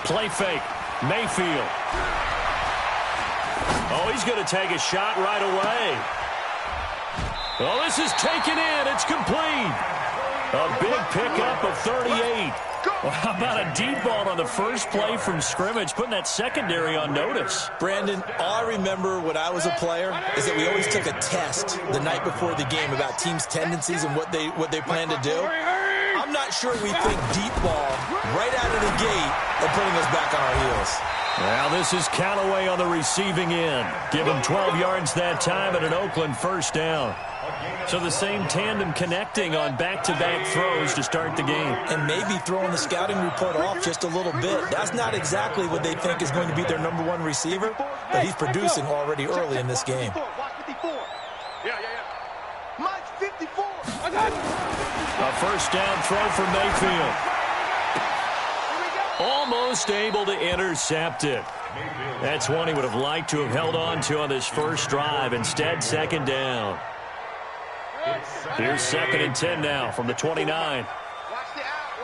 Play fake. Mayfield. Oh, he's going to take a shot right away. Oh, this is taken in. It's complete. A big pickup of 38. Well, how about a deep ball on the first play from scrimmage, putting that secondary on notice? Brandon, all I remember when I was a player is that we always took a test the night before the game about teams' tendencies and what they plan to do. I'm not sure we think deep ball right out of the gate and putting us back on our heels. Well, this is Callaway on the receiving end. Give him 12 yards that time and an Oakland first down. So the same tandem connecting on back-to-back throws to start the game. And maybe throwing the scouting report off just a little bit. That's not exactly what they think is going to be their number one receiver, but he's producing already early in this game. A first down throw for Mayfield. Almost able to intercept it. That's one he would have liked to have held on to on this first drive. Instead, second down. Here's 2nd and 10 now from the 29. Watch the out.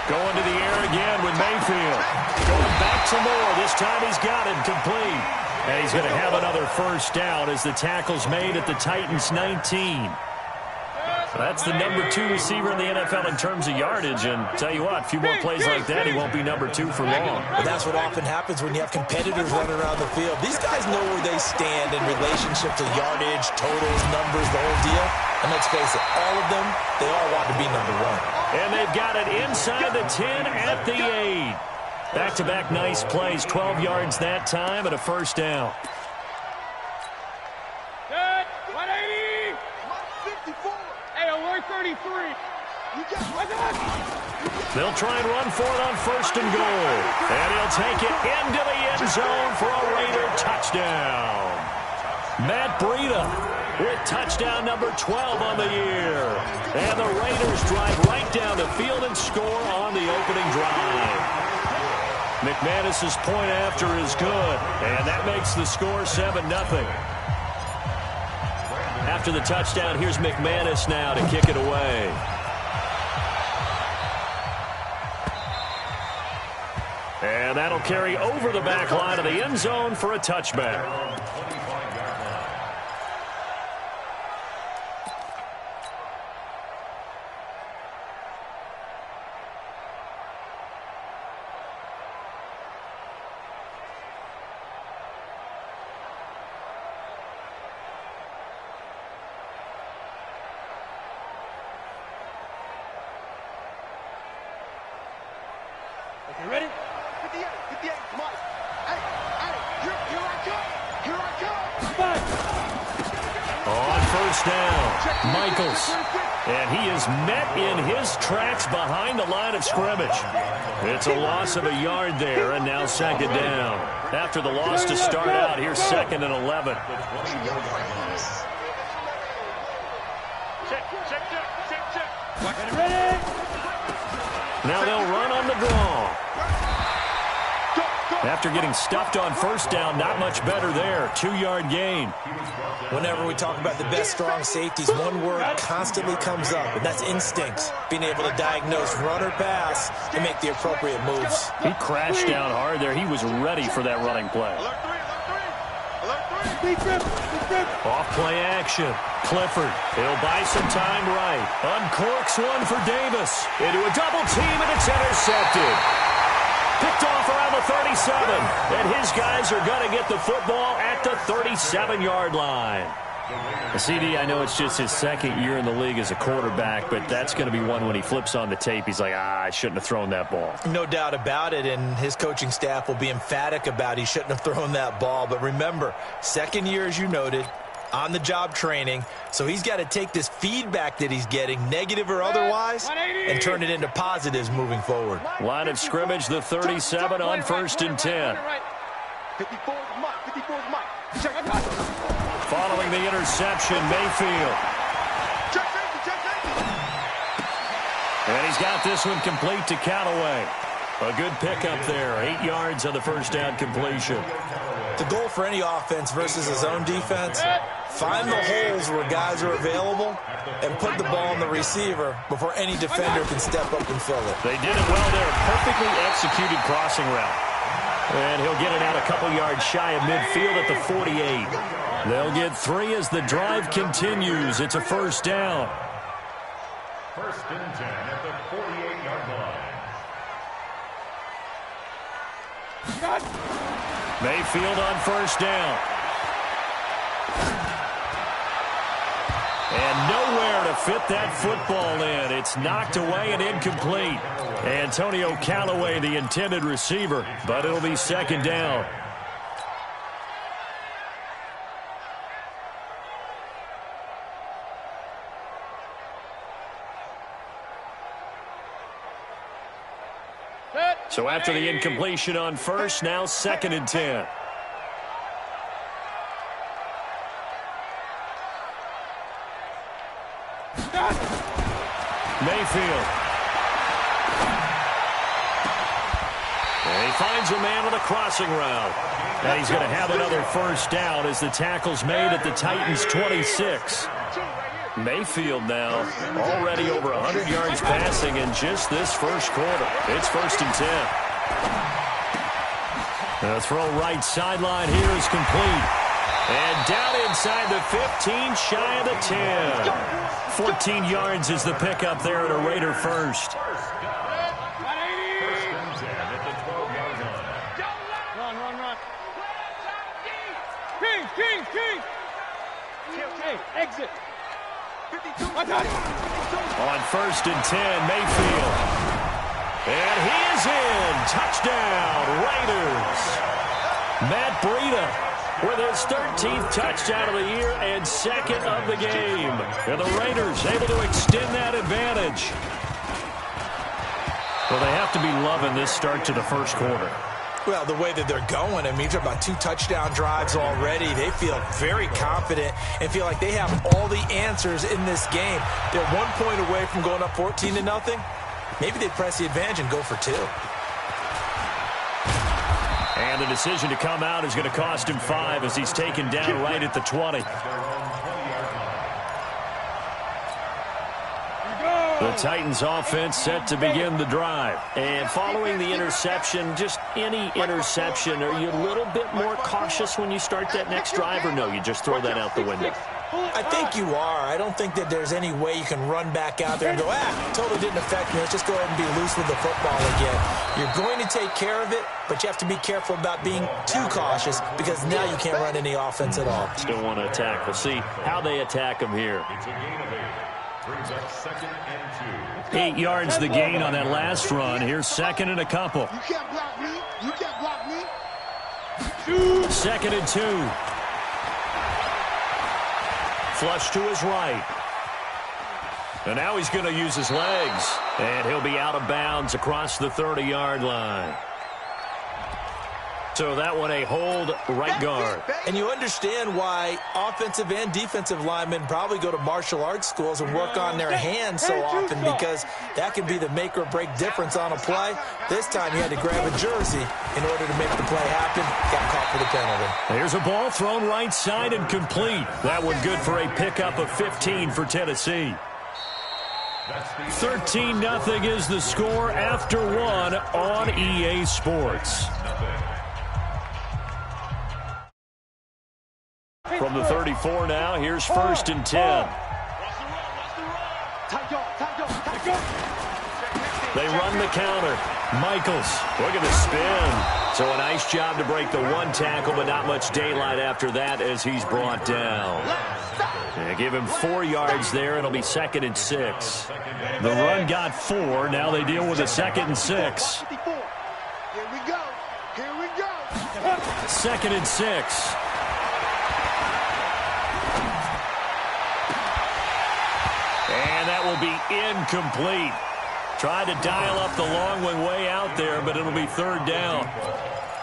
Going to the air again with Mayfield. Going back to Moore. This time he's got it complete. And he's going to have another first down as the tackle's made at the Titans' 19. That's the number 2 receiver in the NFL in terms of yardage. And tell you what, a few more plays like that, he won't be number 2 for long. But that's what often happens when you have competitors running around the field. These guys know where they stand in relationship to yardage, totals, numbers, the whole deal. And let's face it, all of them, they all want to be number 1. And they've got it inside the 10 at the 8. Back-to-back nice plays, 12 yards that time and a first down. They'll try and run for it on 1st and goal. And he'll take it into the end zone for a Raider touchdown. Matt Breida with touchdown number 12 on the year. And the Raiders drive right down the field and score on the opening drive. McManus's point after is good. And that makes the score 7-0. After the touchdown, here's McManus now to kick it away. And that'll carry over the back line of the end zone for a touchback. You ready? 58, come on. Hey, here I come. On first down, Michaels. And he is met in his tracks behind the line of scrimmage. It's a loss of a yard there, and now 2nd down. After the loss to start out, here's 2nd and 11. Now they'll run on the draw. After getting stuffed on first down, not much better there. 2-yard gain. Whenever we talk about the best strong safeties, one word constantly comes up, and that's instincts. Being able to diagnose run or pass and make the appropriate moves. He crashed down hard there. He was ready for that running play. Off play action. Clifford. He'll buy some time right. Uncorks one for Davis. Into a double team, and it's intercepted. Picked off around the 37. And his guys are going to get the football at the 37-yard line. CD, I know it's just his 2nd year in the league as a quarterback, but that's going to be one when he flips on the tape. He's like, I shouldn't have thrown that ball. No doubt about it, and his coaching staff will be emphatic about he shouldn't have thrown that ball. But remember, 2nd year, as you noted, on-the-job training, so he's got to take this feedback that he's getting, negative or otherwise, and turn it into positives moving forward. Line of scrimmage, the 37 on 1st and 10. 54 Mike. Following the interception, Mayfield. And he's got this one complete to Callaway. A good pickup there. 8 yards on the first down completion. The goal for any offense versus his own defense Find the holes where guys are available and put the ball on the receiver before any defender can step up and fill it. They did it well there. Perfectly executed crossing route. And he'll get it out a couple yards shy of midfield at the 48. They'll get 3 as the drive continues. It's a first down. First and 10 at the 48-yard line. Mayfield on first down. And nowhere to fit that football in. It's knocked away and incomplete. Antonio Callaway, the intended receiver, but it'll be second down. So after the incompletion on first, now second and 10. Mayfield. And he finds a man on a crossing route. And he's going to have another first down as the tackle's made at the Titans' 26. Mayfield now already over 100 yards passing in just this first quarter. It's first and 10. The throw right sideline here is complete. And down inside the 15, shy of the 10. 14 yards is the pickup there at a Raider first. Exit. On first and 10, Mayfield. And he is in. Touchdown, Raiders. Matt Breida with his 13th touchdown of the year and second of the game. And the Raiders able to extend that advantage. Well, they have to be loving this start to the first quarter. Well, the way that they're going, I mean, you're talking about 2 touchdown drives already. They feel very confident and feel like they have all the answers in this game. They're 1 point away from going up 14-0. Maybe they press the advantage and go for 2. And the decision to come out is going to cost him 5 as he's taken down right at the 20. The Titans offense set to begin the drive. And following the interception, just any interception, are you a little bit more cautious when you start that next drive, or no, you just throw that out the window? I think you are. I don't think that there's any way you can run back out there and go, totally didn't affect me. Let's just go ahead and be loose with the football again. You're going to take care of it, but you have to be careful about being too cautious because now you can't run any offense at all. Still want to attack. We'll see how they attack him here. It's a gain of 8. Brings up second and 2. 8 yards the gain on that last run. Here's second and a couple. You can't block me. You can't block me. Second and 2. Flush to his right. And now he's going to use his legs. And he'll be out of bounds across the 30-yard line. So that one a hold right guard. And you understand why offensive and defensive linemen probably go to martial arts schools and work on their hands so often, because that can be the make or break difference on a play. This time he had to grab a jersey in order to make the play happen. Got caught for the penalty. There's a ball thrown right side and complete. That one good for a pickup of 15 for Tennessee. 13-0 is the score after 1 on EA Sports. From the 34 now, here's first and 10. They run the counter. Michaels, look at the spin. So a nice job to break the 1 tackle, but not much daylight after that as he's brought down. They give him 4 yards there. It'll be second and 6. The run got 4. Now they deal with a second and 6. Here we go. Here we go. Second and 6. And that will be incomplete. Tried to dial up the long one way out there, but it'll be third down.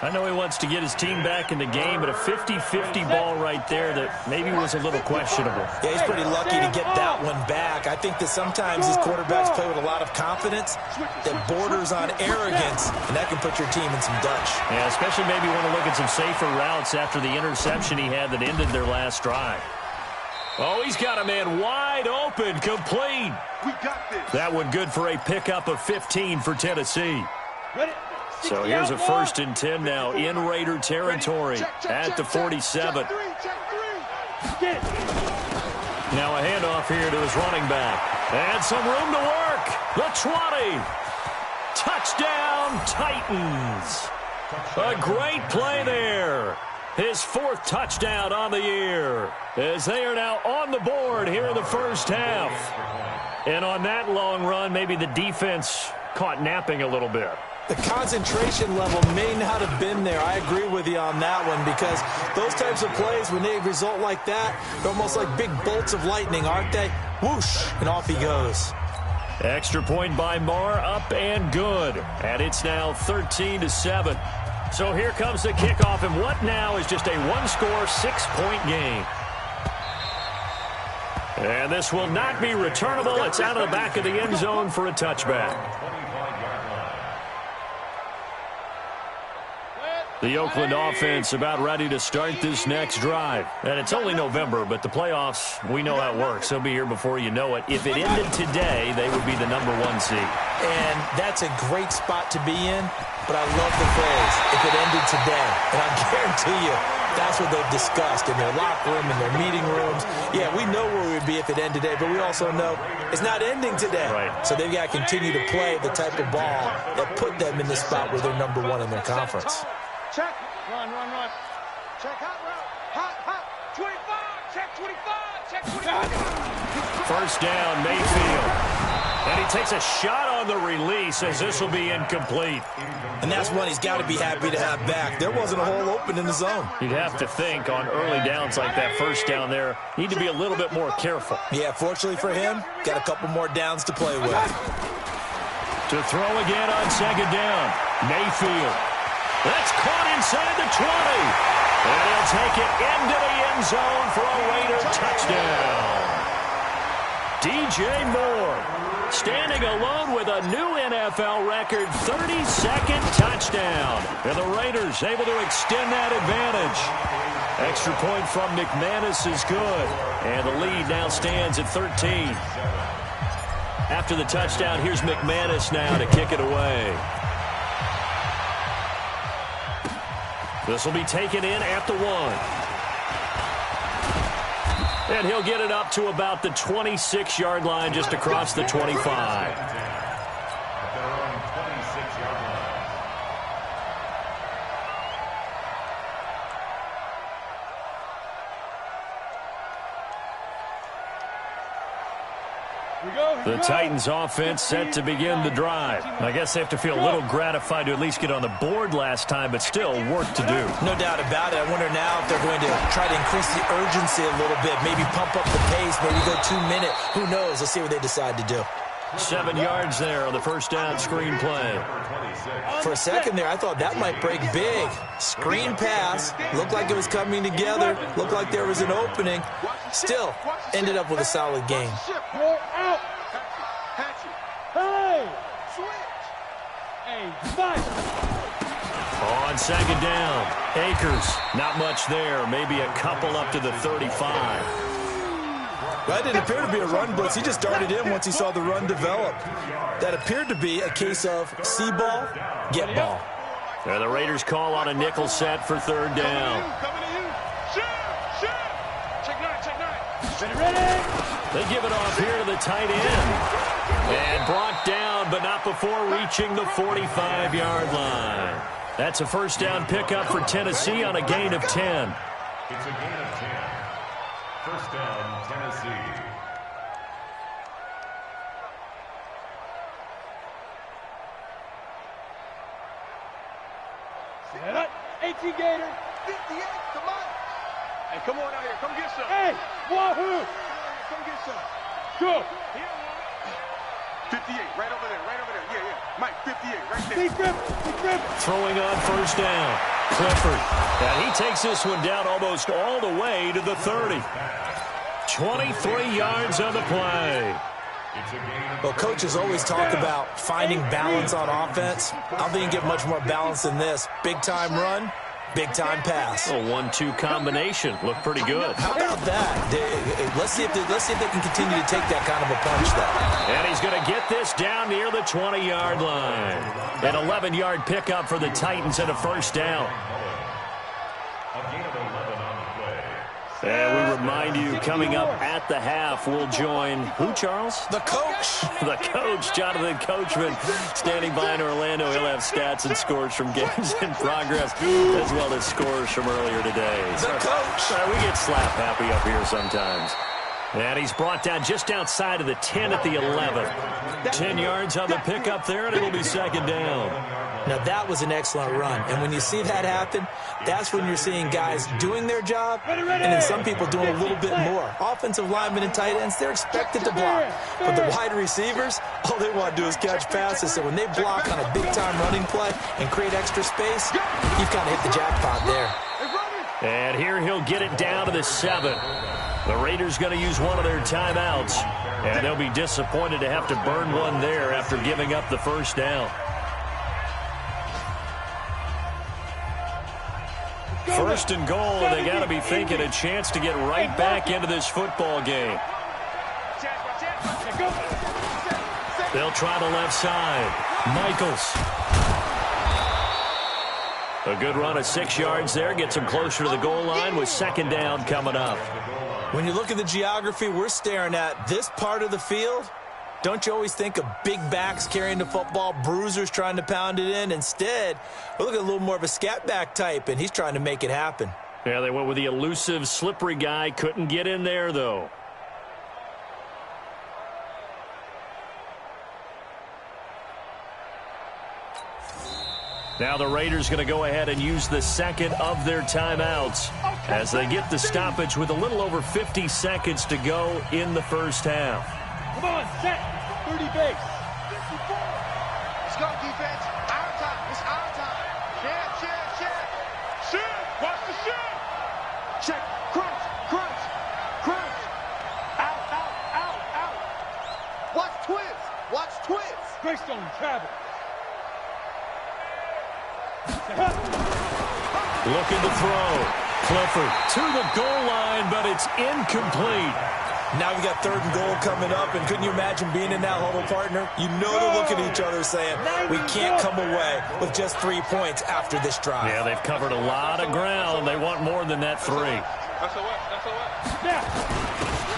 I know he wants to get his team back in the game, but a 50-50 ball right there that maybe was a little questionable. Yeah, he's pretty lucky to get that one back. I think that sometimes these quarterbacks play with a lot of confidence that borders on arrogance, and that can put your team in some Dutch. Yeah, especially maybe want to look at some safer routes after the interception he had that ended their last drive. Oh, he's got a man wide open, complete. We got this. That one good for a pickup of 15 for Tennessee. Ready? So here's a 1st and 10 now in Raider territory at the 47. Check three. Get it. Now a handoff here to his running back. And some room to work. The 20. Touchdown, Titans. A great play there. His 4th touchdown on the year, as they are now on the board here in the first half. And on that long run, maybe the defense caught napping a little bit. The concentration level may not have been there. I agree with you on that one, because those types of plays, when they result like that, they're almost like big bolts of lightning, aren't they? Whoosh, and off he goes. Extra point by Marr, up and good. And it's now 13-7. So here comes the kickoff, and what now is just a one-score, 6-point game. And this will not be returnable. It's out of the back of the end zone for a touchback. The Oakland offense about ready to start this next drive. And it's only November, but the playoffs, we know how it works. They'll be here before you know it. If it ended today, they would be the #1 seed. And that's a great spot to be in, but I love the phrase, if it ended today. And I guarantee you, that's what they've discussed in their locker room, in their meeting rooms. Yeah, we know where we would be if it ended today, but we also know it's not ending today. Right. So they've got to continue to play the type of ball that put them in the spot where they're #1 in their conference. Check. Run. Check hot route. Hot. 25. Check 25. Check 25. First down, Mayfield. And he takes a shot on the release, as this will be incomplete. And that's one he's got to be happy to have back. There wasn't a hole open in the zone. You'd have to think on early downs like that first down there, need to be a little bit more careful. Yeah, fortunately for him, got a couple more downs to play with. To throw again on 2nd down, Mayfield. That's caught inside the 20. And he'll take it into the end zone for a Raider touchdown. DJ Moore standing alone with a new NFL record 32nd touchdown. And the Raiders able to extend that advantage. Extra point from McManus is good. And the lead now stands at 13. After the touchdown, here's McManus now to kick it away. This will be taken in at the 1. And he'll get it up to about the 26-yard line, just across the 25. The Titans offense set to begin the drive. I guess they have to feel a little gratified to at least get on the board last time, but still work to do. No doubt about it. I wonder now if they're going to try to increase the urgency a little bit, maybe pump up the pace, maybe go 2-minute. Who knows? Let's see what they decide to do. 7 yards there on the first down screen play. For a second there, I thought that might break big. Screen pass. Looked like it was coming together. Looked like there was an opening. Still, ended up with a solid game. On 2nd down, Akers, not much there. Maybe a couple up to the 35. That didn't appear to be a run blitz. He just darted in once he saw the run develop. That appeared to be a case of see ball, get ball. And the Raiders call on a nickel set for 3rd down. They give it off here to the tight end. And brought down, but not before reaching the 45-yard line. That's a first down pickup for Tennessee on a gain of 10. It's a gain of 10. First down, Tennessee. Set up. 18 Gator. 58. Come on. Hey, come on out here. Come get some. Hey, wahoo. Come get some. Go. 58. Right over there. Right over there. Yeah. Mike, 58. Right there. Big grip. Throwing on first down. Clifford. And he takes this one down almost all the way to the 30. 23 yards on the play. Well, coaches always talk about finding balance on offense. I don't think you can get much more balance than this. Big-time run, Big-time pass. A 1-2 combination. Looked pretty good. How about that? Let's see if they can continue to take that kind of a punch, though. And he's going to get this down near the 20-yard line. An 11-yard pickup for the Titans and a first down. And we remind you, coming up at the half, we'll join who, Charles? The coach. The coach, Jonathan Coachman, standing by in Orlando. He'll have stats and scores from games in progress, as well as scores from earlier today. The coach. We get slap happy up here sometimes. And he's brought down just outside of the 10 at the 11. 10 yards on the pickup there, and it'll be second down. Now, that was an excellent run. And when you see that happen, that's when you're seeing guys doing their job and then some people doing a little bit more. Offensive linemen and tight ends, they're expected to block. But the wide receivers, all they want to do is catch passes. So when they block on a big-time running play and create extra space, you've kind of hit the jackpot there. And here he'll get it down to the 7. The Raiders going to use one of their timeouts. And they'll be disappointed to have to burn one there after giving up the first down. First and goal, and they got to be thinking a chance to get right back into this football game. They'll try the left side. Michaels. A good run of 6 yards there. Gets him closer to the goal line with second down coming up. When you look at the geography we're staring at, this part of the field, don't you always think of big backs carrying the football, bruisers trying to pound it in? Instead, we look at a little more of a scat back type, and he's trying to make it happen. Yeah, they went with the elusive, slippery guy. Couldn't get in there, though. Now the Raiders going to go ahead and use the second of their timeouts as they get the stoppage with a little over 50 seconds to go in the first half. Come on, set. 30 base. Let's go, defense. Our time. It's our time. Check. Watch the shit. Check. Crunch. Out. Watch twins. Greystone, travel. Looking to throw. Clifford to the goal line, but it's incomplete. Now we got third and goal coming up, and couldn't you imagine being in that huddle, partner? You know they're looking at each other saying, we can't come away with just 3 points after this drive. Yeah, they've covered a lot of ground. They want more than that 3. That's a what?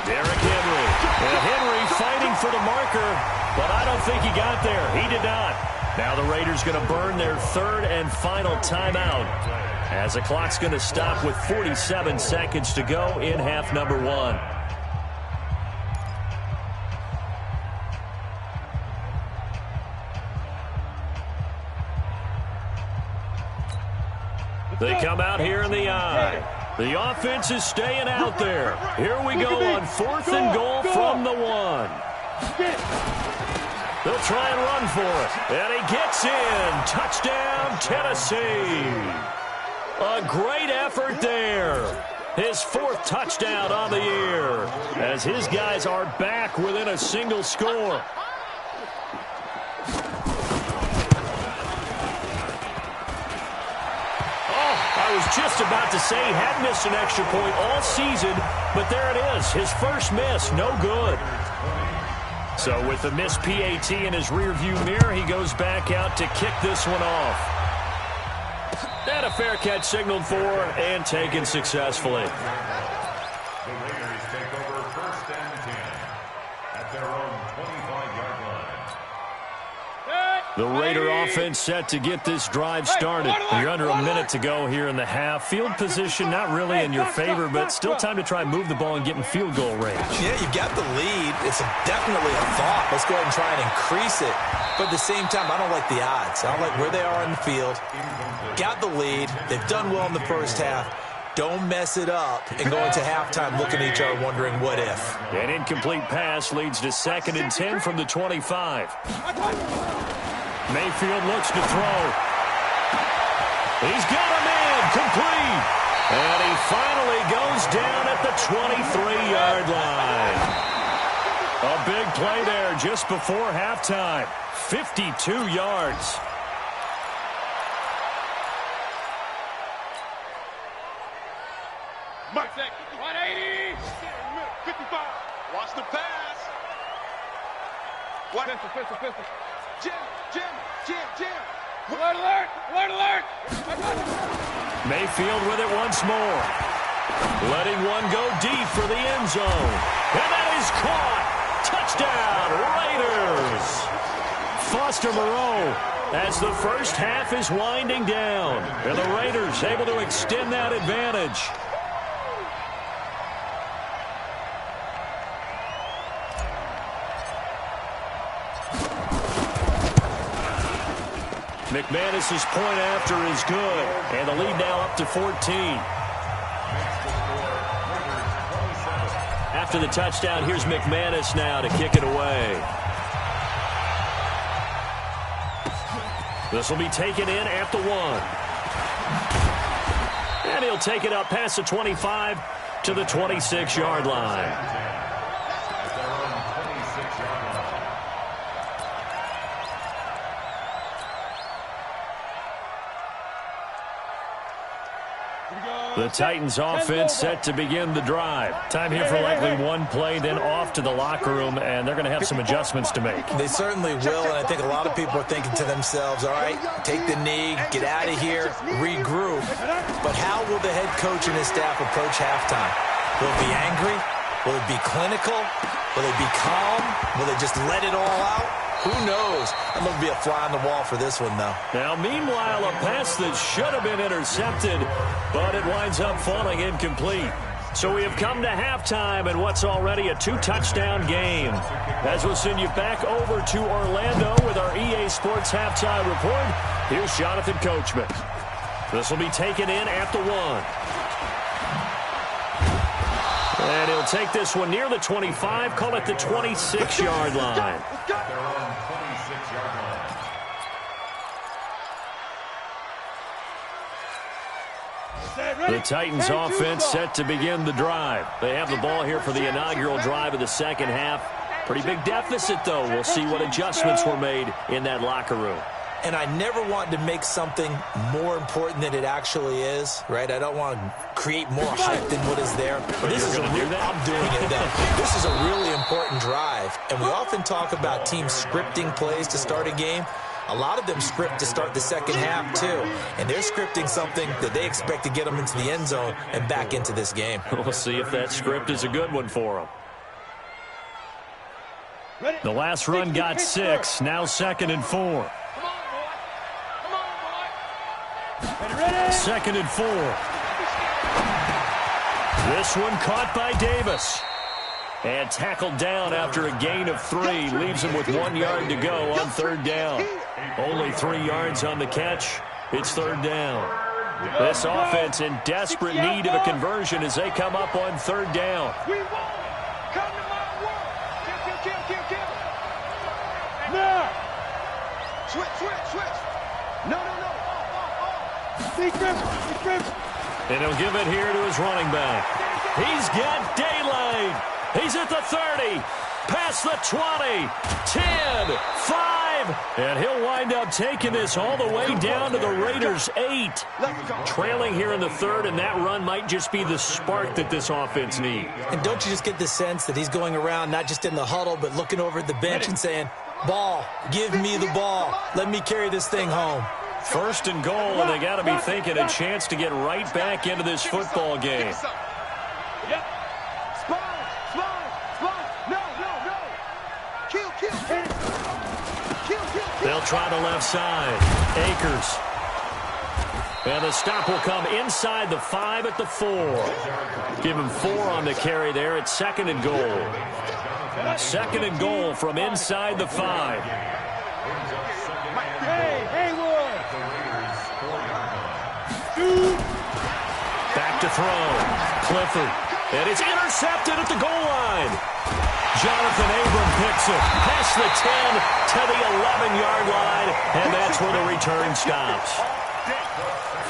Derrick Henry. And Henry fighting for the marker, but I don't think he got there. He did not. Now the Raiders going to burn their third and final timeout as the clock's going to stop with 47 seconds to go in half number 1. They come out here in the eye. The offense is staying out there. Here we go on 4th and goal from the 1. They'll try and run for it. And he gets in. Touchdown, Tennessee. A great effort there. His 4th touchdown on the year as his guys are back within a single score. I was just about to say he hadn't missed an extra point all season, but there it is. His first miss, no good. So with the missed PAT in his rearview mirror, he goes back out to kick this one off. And a fair catch signaled for and taken successfully. The Raiders take over 1st and 10 at their own 25-yard line. The Raider offense set to get this drive started. You're under a minute to go here in the half. Field position not really in your favor, but still time to try and move the ball and get in field goal range. Yeah, you got the lead. It's definitely a thought. Let's go ahead and try and increase it. But at the same time, I don't like the odds. I don't like where they are in the field. Got the lead. They've done well in the first half. Don't mess it up and go into halftime looking at each other wondering what if. An incomplete pass leads to 2nd and 10 from the 25. Mayfield looks to throw. He's got him in, complete. And he finally goes down at the 23-yard line. A big play there just before halftime. 52 yards. What? Pistol. Jim. Alert! Mayfield with it once more. Letting one go deep for the end zone. And that is caught. Touchdown, Raiders. Foster Moreau as the first half is winding down. And the Raiders able to extend that advantage. McManus's point after is good. And the lead now up to 14. After the touchdown, here's McManus now to kick it away. This will be taken in at the 1. And he'll take it up past the 25 to the 26-yard line. The Titans offense set to begin the drive. Time here for likely one play, then off to the locker room, and they're going to have some adjustments to make. They certainly will, and I think a lot of people are thinking to themselves, all right, take the knee, get out of here, regroup. But how will the head coach and his staff approach halftime? Will it be angry? Will it be clinical? Will it be calm? Will they just let it all out? Who knows? I'm going to be a fly on the wall for this one, though. Now, meanwhile, a pass that should have been intercepted, but it winds up falling incomplete. So we have come to halftime in what's already a 2-touchdown game. As we'll send you back over to Orlando with our EA Sports Halftime Report, here's Jonathan Coachman. This will be taken in at the 1. And he'll take this one near the 25, call it the 26-yard line. The Titans offense set to begin the drive. They have the ball here for the inaugural drive of the second half. Pretty big deficit, though. We'll see what adjustments were made in that locker room. And I never want to make something more important than it actually is, right? I don't want to create more hype than what is there. But this is I'm doing it, though. This is a really important drive. And we often talk about teams scripting plays to start a game. A lot of them script to start the second half, too. And they're scripting something that they expect to get them into the end zone and back into this game. We'll see if that script is a good one for them. The last run got 6, now 2nd and 4. 2nd and 4. This one caught by Davis. And tackled down after a gain of 3. Leaves him with 1 yard to go on 3rd down. Only 3 yards on the catch. It's 3rd down. This offense in desperate need of a conversion as they come up on 3rd down. We won. Come to my world. Kill. Now. Switch. No. Defense. And he'll give it here to his running back. He's got daylight. He's at the 30, past the 20, 10, 5, and he'll wind up taking this all the way down to the Raiders' 8. Trailing here in the 3rd, and that run might just be the spark that this offense needs. And don't you just get the sense that he's going around not just in the huddle, but looking over at the bench and saying, ball, give me the ball. Let me carry this thing home. 1st and goal, and they got to be thinking a chance to get right back into this football game. Yep. They'll try the left side. Akers. And the stop will come inside the 5 at the 4. Give him 4 on the carry there. It's 2nd and goal. 2nd and goal from inside the 5. Back to throw. Clifford. And it's intercepted at the goal line. Jonathan Abram picks it past the 10 to the 11-yard line, and that's where the return stops.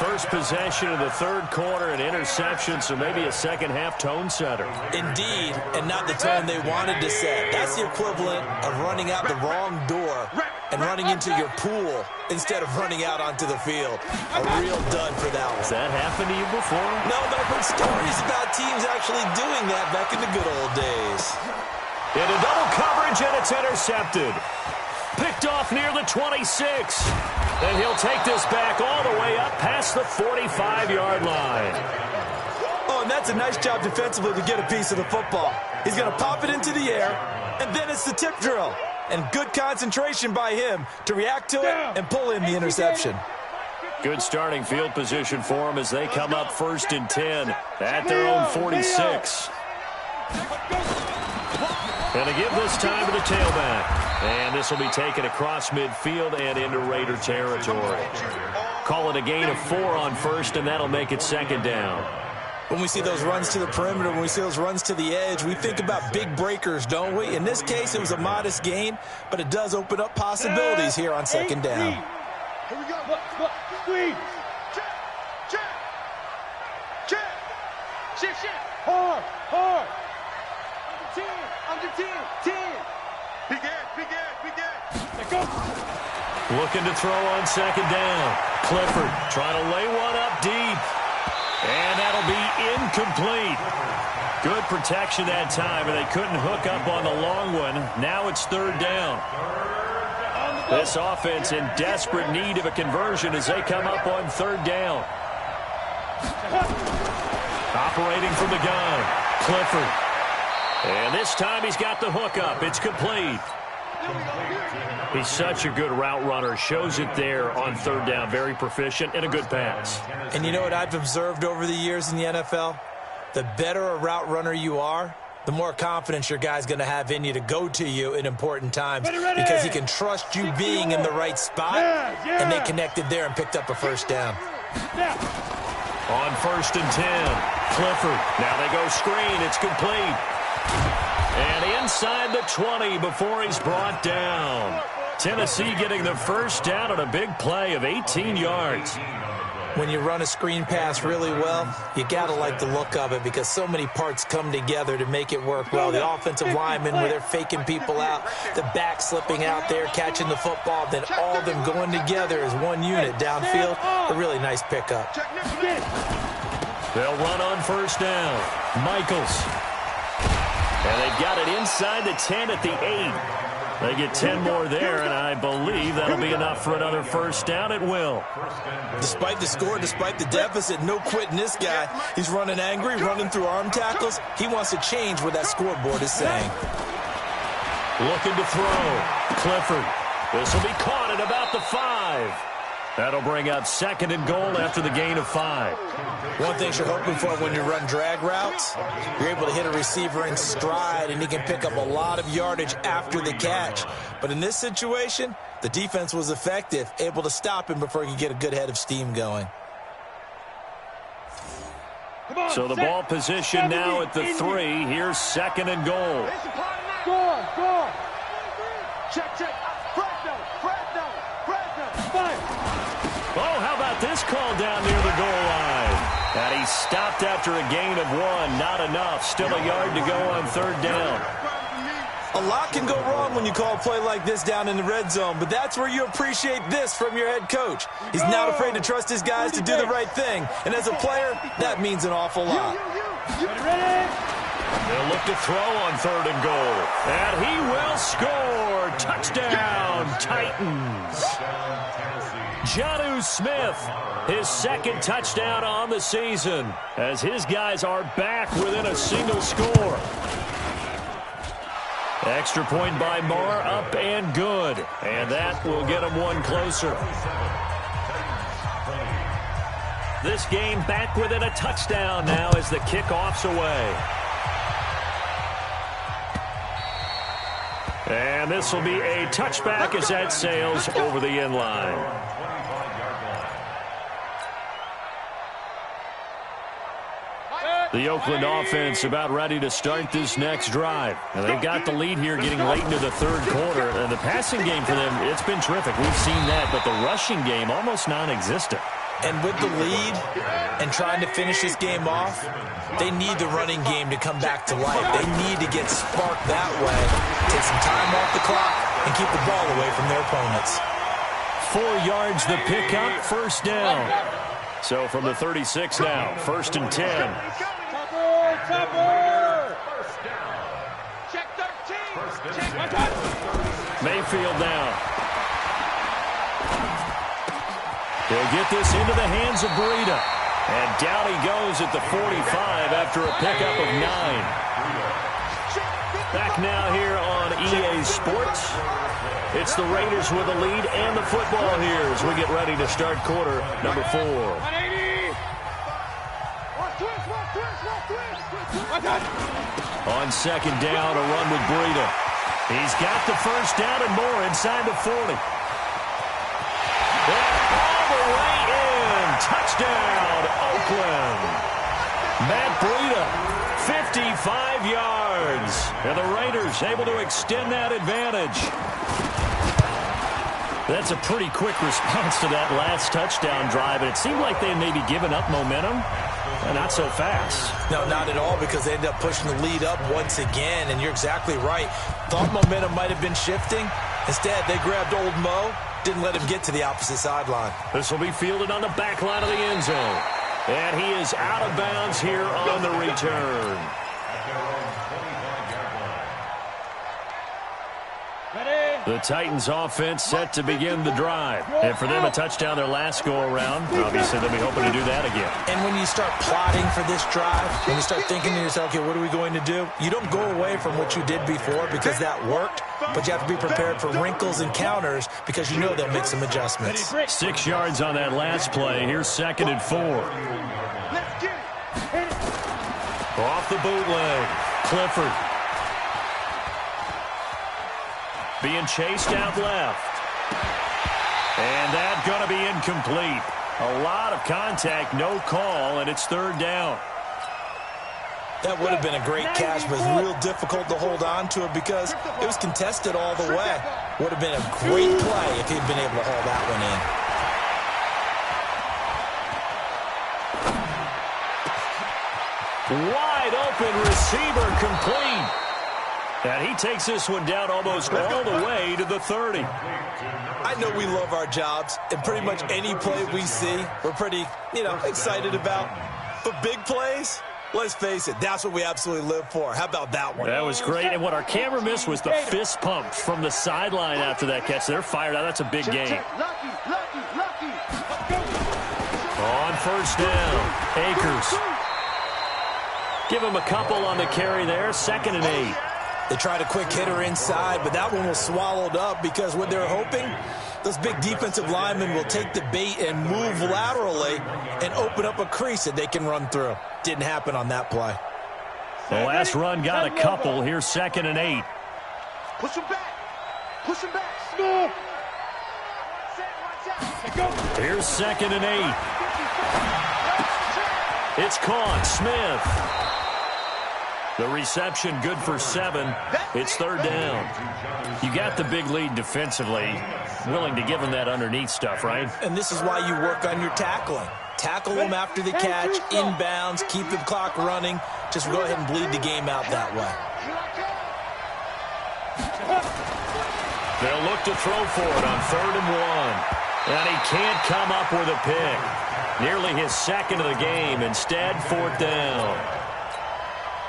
First possession of the 3rd quarter, an interception, so maybe a second-half tone setter. Indeed, and not the tone they wanted to set. That's the equivalent of running out the wrong door and running into your pool instead of running out onto the field. A real dud for that one. Has that happened to you before? No, but I've heard stories about teams actually doing that back in the good old days. Into double coverage, and it's intercepted. Picked off near the 26. And he'll take this back all the way up past the 45-yard line. Oh, and that's a nice job defensively to get a piece of the football. He's going to pop it into the air, and then it's the tip drill. And good concentration by him to react to it and pull in the interception. Good starting field position for them as they come up 1st and 10 at their own 46. And to give this time to the tailback. And this will be taken across midfield and into Raider territory. Call it a gain of 4 on 1st, and that'll make it 2nd down. When we see those runs to the perimeter, when we see those runs to the edge, we think about big breakers, don't we? In this case, it was a modest gain, but it does open up possibilities here on 2nd down. Here we go. Look. Squeeze. Check. Shift. Hard. Under 10. Big edge. Let go. Looking to throw on 2nd down. Clifford trying to lay one up deep. And that'll be incomplete. Good protection that time, and they couldn't hook up on the long one. Now it's 3rd down. This offense in desperate need of a conversion as they come up on 3rd down. Operating from the gun, Clifford. And this time he's got the hookup. It's complete. He's such a good route runner. Shows it there on 3rd down. Very proficient and a good pass. And you know what I've observed over the years in the NFL? The better a route runner you are, the more confidence your guy's going to have in you to go to you in important times because he can trust you being in the right spot, and they connected there and picked up a 1st down. On 1st and 10, Clifford. Now they go screen. It's complete. And inside the 20 before he's brought down. Tennessee getting the 1st down on a big play of 18 yards. When you run a screen pass really well, you got to like the look of it because so many parts come together to make it work well. The offensive linemen where they're faking people out, the back slipping out there, catching the football, then all of them going together as one unit downfield. A really nice pickup. They'll run on 1st down. Michaels. And they've got it inside the 10 at the 8. They get 10 more there, and I believe that'll be enough for another 1st down. It will. Despite the score, despite the deficit, no quitting this guy. He's running angry, running through arm tackles. He wants to change what that scoreboard is saying. Looking to throw. Clifford. This will be caught at about the 5. That'll bring up 2nd and goal after the gain of 5. One thing you're hoping for when you run drag routes, you're able to hit a receiver in stride, and he can pick up a lot of yardage after the catch. But in this situation, the defense was effective, able to stop him before he could get a good head of steam going. So the ball position now at the 3. Here's 2nd and goal. Go. Check. Oh, how about this call down near the goal line? And he stopped after a gain of 1. Not enough. Still a yard to go on 3rd down. A lot can go wrong when you call a play like this down in the red zone, but that's where you appreciate this from your head coach. He's not afraid to trust his guys to do the right thing, and as a player, that means an awful lot. They'll look to throw on 3rd and goal. And he will score. Touchdown, Titans. Jonnu Smith, his 2nd touchdown on the season, as his guys are back within a single score. Extra point by Marr, up and good. And that will get them 1 closer. This game back within a touchdown now as the kickoff's away. And this will be a touchback as that sails over the end line. The Oakland offense about ready to start this next drive. And they've got the lead here getting late into the 3rd quarter. And the passing game for them, it's been terrific. We've seen that, but the rushing game almost non-existent. And with the lead and trying to finish this game off, they need the running game to come back to life. They need to get sparked that way, take some time off the clock, and keep the ball away from their opponents. 4 yards the pickup, 1st down. So from the 36 now, 1st and 10. Topper! Check 13. Mayfield now. He'll get this into the hands of Breida. And down he goes at the 45 after a pickup of 9. Back now here on EA Sports. It's the Raiders with the lead and the football here as we get ready to start quarter number 4. On second down, a run with Breida. He's got the first down and more inside the 40. All the way in. Touchdown, Oakland. Matt Breida, 55 yards. And the Raiders able to extend that advantage. That's a pretty quick response to that last touchdown drive. And it seemed like they had maybe given up momentum. Not so fast. No, not at all, because they ended up pushing the lead up once again. And you're exactly right. Thought momentum might have been shifting. Instead, they grabbed old Mo. Didn't let him get to the opposite sideline. This will be fielded on the back line of the end zone. And he is out of bounds here on the return. The Titans offense set to begin the drive. And for them, a touchdown their last go-around. Obviously, they'll be hoping to do that again. And when you start plotting for this drive, when you start thinking to yourself, okay, what are we going to do? You don't go away from what you did before because that worked, but you have to be prepared for wrinkles and counters because you know they'll make some adjustments. 6 yards on that last play. Here's 2nd and 4. Off the bootleg. Clifford. Being chased out left. And that's going to be incomplete. A lot of contact, no call, and it's 3rd down. That would have been a great catch, but it's real difficult to hold on to it because it was contested all the way. Would have been a great play if he'd been able to haul that one in. Wide open receiver complete. And he takes this one down almost all the way to the 30. I know we love our jobs, and pretty much any play we see, we're pretty, excited about. But big plays, let's face it, that's what we absolutely live for. How about that one? That was great. And what our camera missed was the fist pumps from the sideline after that catch. They're fired out. That's a big game. On 1st down, Akers. Give him a couple on the carry there. 2nd and 8. They tried a quick hitter inside, but that one was swallowed up because what they're hoping, those big defensive linemen will take the bait and move laterally and open up a crease that they can run through. Didn't happen on that play. The last run got a couple. Here's 2nd and 8. Push him back. Push him back. Here's 2nd and 8. It's caught. Smith. The reception good for 7. It's 3rd down. You got the big lead defensively. Willing to give them that underneath stuff, right? And this is why you work on your tackling. Tackle them after the catch, inbounds, keep the clock running. Just go ahead and bleed the game out that way. They'll look to throw for it on 3rd and 1. And he can't come up with a pick. Nearly his 2nd of the game. Instead, 4th down.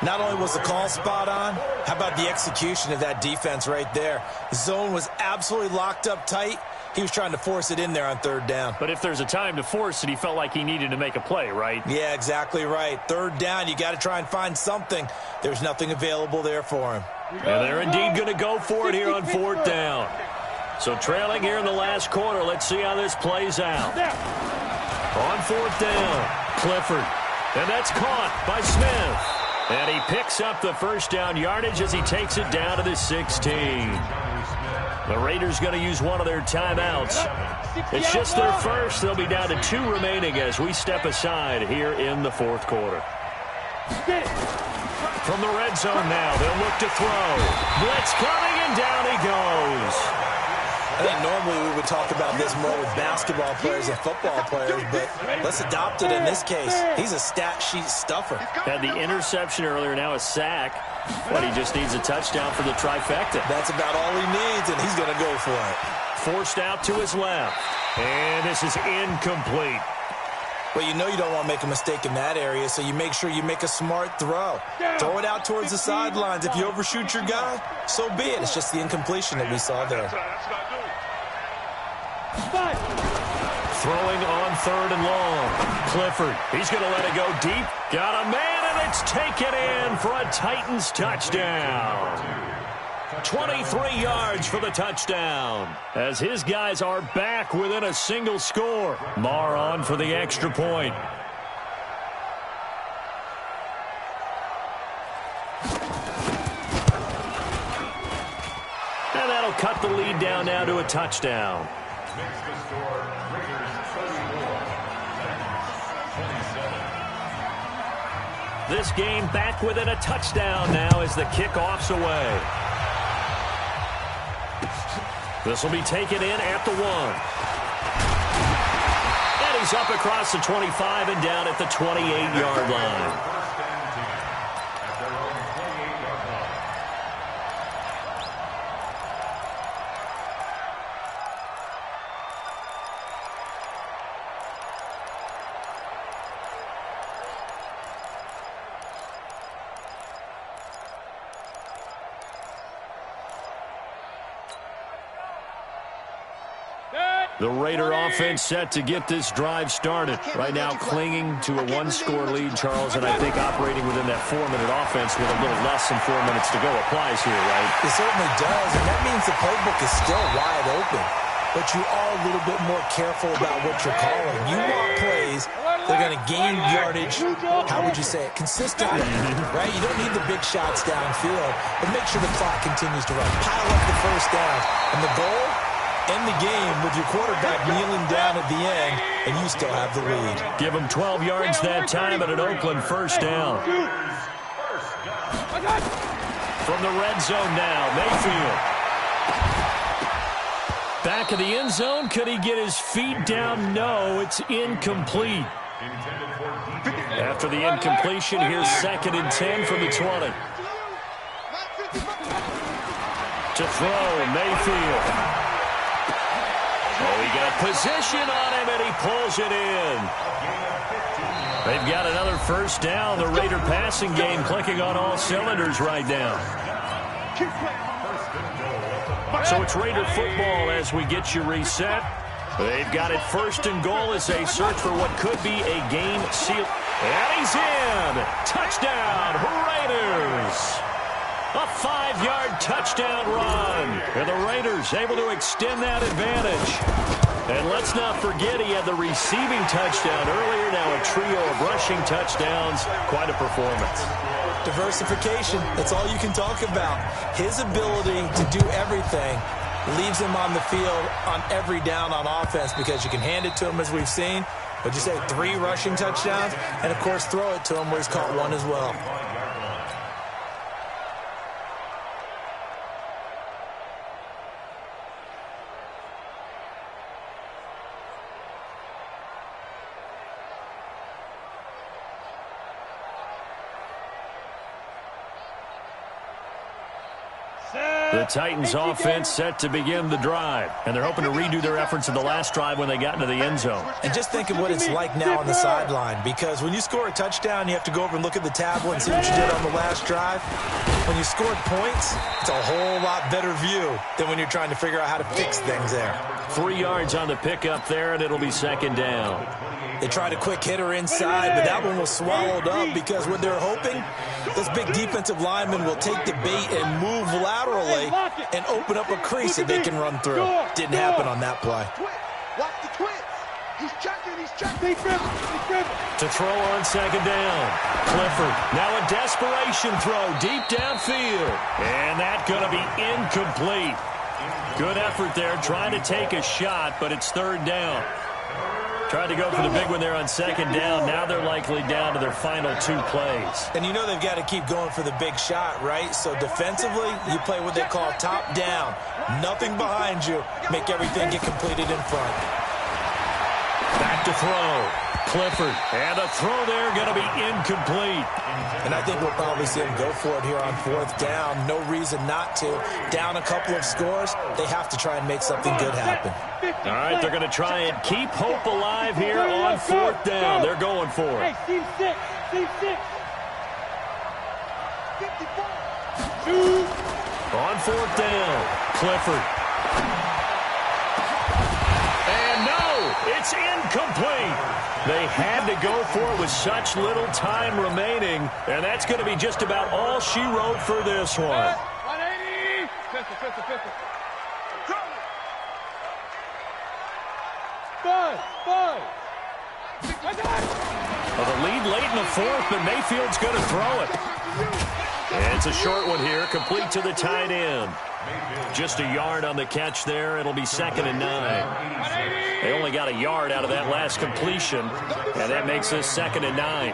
Not only was the call spot on, how about the execution of that defense right there? The zone was absolutely locked up tight. He was trying to force it in there on 3rd down. But if there's a time to force it, he felt like he needed to make a play, right? Yeah, exactly right. 3rd down, you got to try and find something. There's nothing available there for him. And they're indeed going to go for it here on 4th down. So trailing here in the last quarter, let's see how this plays out. On 4th down, Clifford. And that's caught by Smith. And he picks up the first down yardage as he takes it down to the 16. The Raiders going to use one of their timeouts. It's just their first. They'll be down to 2 remaining as we step aside here in the 4th quarter. From the red zone now, they'll look to throw. Blitz coming, and down he goes. I think normally we would talk about this more with basketball players and football players, but let's adopt it in this case. He's a stat sheet stuffer. Had the interception earlier, now a sack. But he just needs a touchdown for the trifecta. That's about all he needs, and he's going to go for it. Forced out to his left. And this is incomplete. But you know you don't want to make a mistake in that area, so you make sure you make a smart throw. Throw it out towards the sidelines. If you overshoot your guy, so be it. It's just the incompletion that we saw there. Throwing on 3rd and long. Clifford, he's going to let it go deep. Got a man, and it's taken in for a Titans touchdown. 23 yards for the touchdown, as his guys are back within a single score. Marr on for the extra point. And that'll cut the lead down now to a touchdown. Makes the score Raiders 34, Titans 27. This game back within a touchdown now as the kickoff's away. This will be taken in at the 1. And he's up across the 25 and down at the 28-yard line. First and 10 at their own 28-yard line. The Raider offense set to get this drive started. Right now clinging to a 1-score lead, Charles, and I think operating within that 4-minute offense with a little less than 4 minutes to go applies here, right? It certainly does, and that means the playbook is still wide open. But you are a little bit more careful about what you're calling. You want plays that are going to gain yardage, how would you say it, consistently, right? You don't need the big shots downfield, but make sure the clock continues to run. Pile up the first down, and the goal? End the game with your quarterback kneeling down at the end, and you still have the lead. Give him 12 yards that time at an Oakland first down. From the red zone now, Mayfield. Back of the end zone. Could he get his feet down? No, it's incomplete. After the incompletion, here's 2nd and 10 from the 20. To throw, Mayfield. Oh, he got position on him, and he pulls it in. They've got another first down. The Raider passing game clicking on all cylinders right now. So it's Raider football as we get you reset. They've got it 1st and goal as they search for what could be a game seal. And he's in. Touchdown, Raiders. A 5-yard touchdown run. And the Raiders able to extend that advantage. And let's not forget he had the receiving touchdown earlier. Now a trio of rushing touchdowns. Quite a performance. Diversification, that's all you can talk about. His ability to do everything leaves him on the field on every down on offense because you can hand it to him as we've seen. But you say 3 rushing touchdowns, and of course throw it to him where he's caught 1 as well. The Titans offense set to begin the drive, and they're hoping to redo their efforts in the last drive when they got into the end zone. And just think of what it's like now on the sideline, because when you score a touchdown, you have to go over and look at the tablet and see what you did on the last drive. When you scored points, it's a whole lot better view than when you're trying to figure out how to fix things there. 3 yards on the pickup there, and it'll be 2nd down. They tried a quick hitter inside, but that one was swallowed up because what they're hoping, this big defensive lineman will take the bait and move laterally and open up a crease that they can run through. Didn't happen on that play. Watch the twist. He's checking. He's checking. To throw on 2nd down. Clifford, now a desperation throw deep downfield. And that's going to be incomplete. Good effort there, trying to take a shot, but it's 3rd down. Tried to go for the big one there on 2nd down. Now they're likely down to their final 2 plays. And you know they've got to keep going for the big shot, right? So defensively, you play what they call top down. Nothing behind you. Make everything get completed in front. Back back to throw. Clifford, and a throw there going to be incomplete. And I think we'll probably see him go for it here on 4th down. No reason not to. Down a couple of scores, they have to try and make something good happen. All right, they're going to try and keep hope alive here on 4th down. They're going for it. Hey, team 6. Team 6. 54. On 4th down, Clifford. And no, it's incomplete. They had to go for it with such little time remaining, and that's going to be just about all she wrote for this one. 180. Pistol. Five. Well, the lead late in the 4th, but Mayfield's going to throw it. And it's a short one here, complete to the tight end. Just a yard on the catch there. It'll be 2nd and 9. They only got a yard out of that last completion, and that makes this 2nd and 9.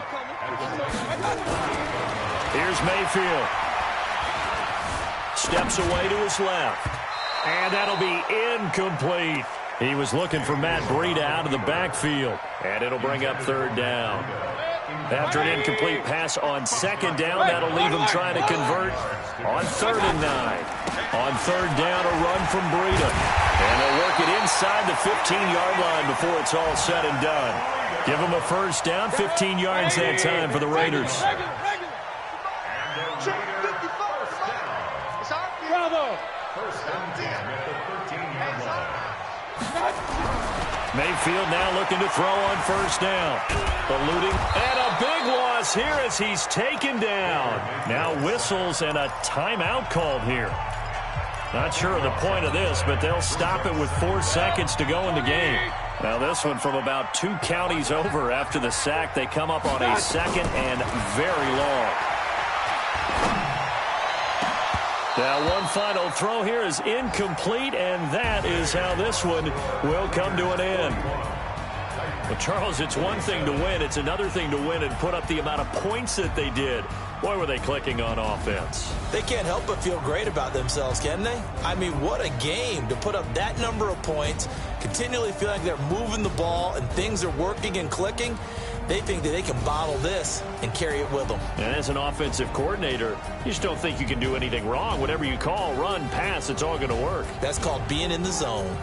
Here's Mayfield. Steps away to his left. And that'll be incomplete. He was looking for Matt Breida out of the backfield. And it'll bring up 3rd down. After an incomplete pass on 2nd down, that'll leave him trying to convert on 3rd and 9. On 3rd down, a run from Breida. And they'll work it inside the 15-yard line before it's all said and done. Give them a 1st down, 15 yards that time for the Raiders. Bravo. Mayfield now looking to throw on 1st down. Eluding, and a big loss here as he's taken down. Now whistles and a timeout called here. Not sure of the point of this, but they'll stop it with 4 seconds to go in the game. Now this one from about 2 counties over after the sack. They come up on a 2nd and very long. Now one final throw here is incomplete, and that is how this one will come to an end. Well, Charles, it's one thing to win. It's another thing to win and put up the amount of points that they did. Boy, were they clicking on offense. They can't help but feel great about themselves, can they? I mean, what a game to put up that number of points, continually feel like they're moving the ball and things are working and clicking. They think that they can bottle this and carry it with them. And as an offensive coordinator, you just don't think you can do anything wrong. Whatever you call, run, pass, it's all going to work. That's called being in the zone.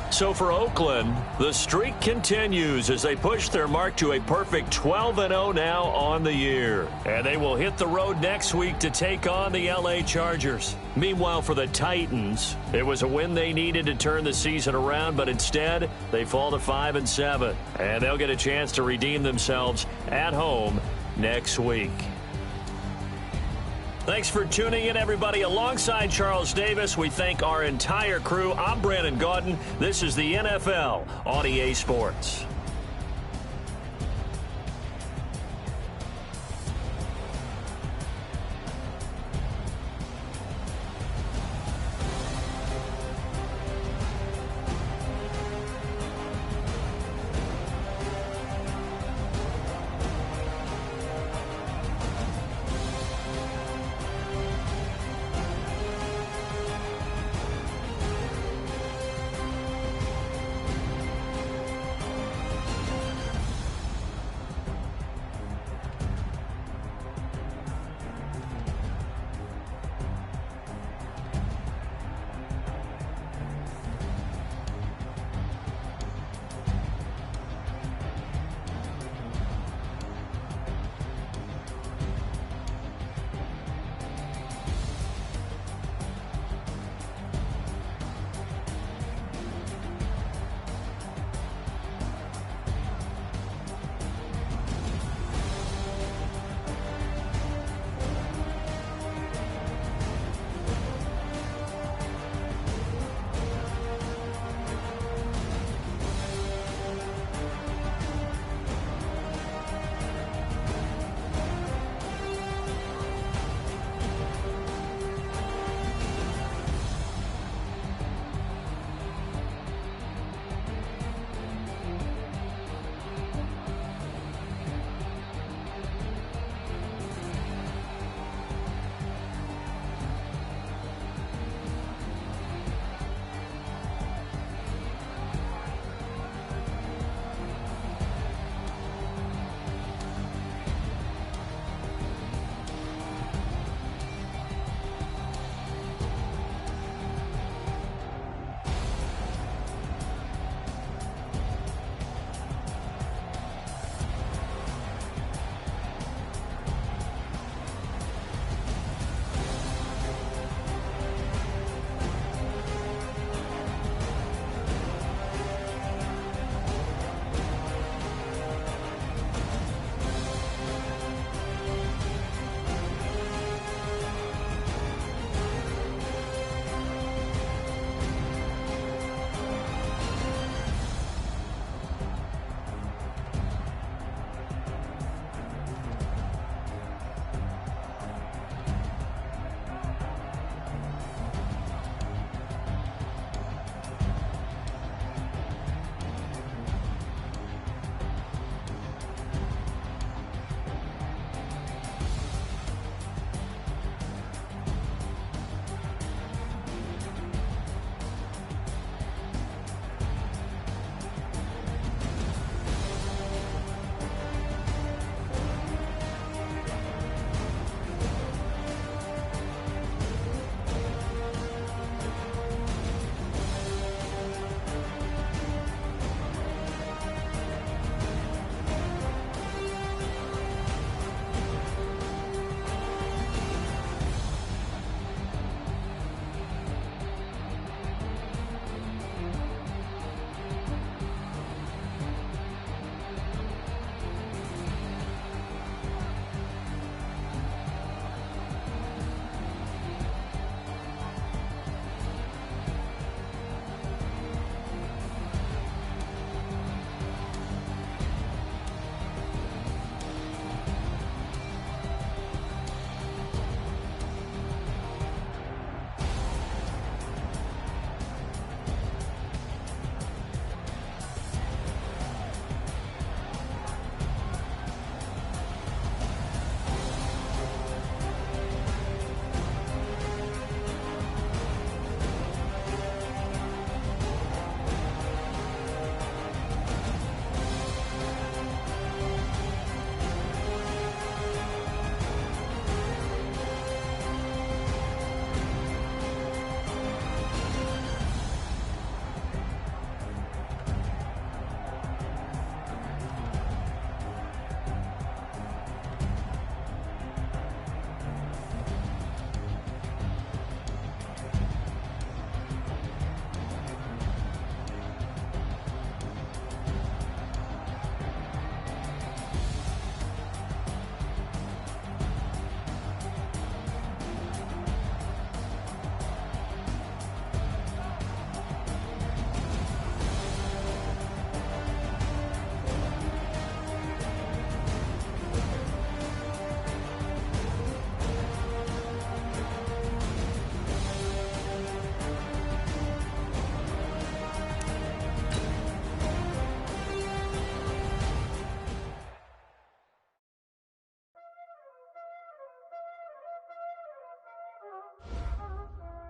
So for Oakland, the streak continues as they push their mark to a perfect 12-0 now on the year. And they will hit the road next week to take on the LA Chargers. Meanwhile, for the Titans, it was a win they needed to turn the season around, but instead, they fall to 5-7. And they'll get a chance to redeem themselves at home next week. Thanks for tuning in, everybody. Alongside Charles Davis, we thank our entire crew. I'm Brandon Gaudin. This is the NFL on EA Sports.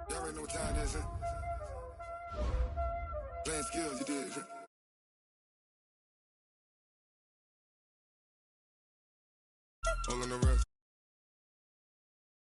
Y'all already know what time it is, huh? Playing skills, you did. All on the rest.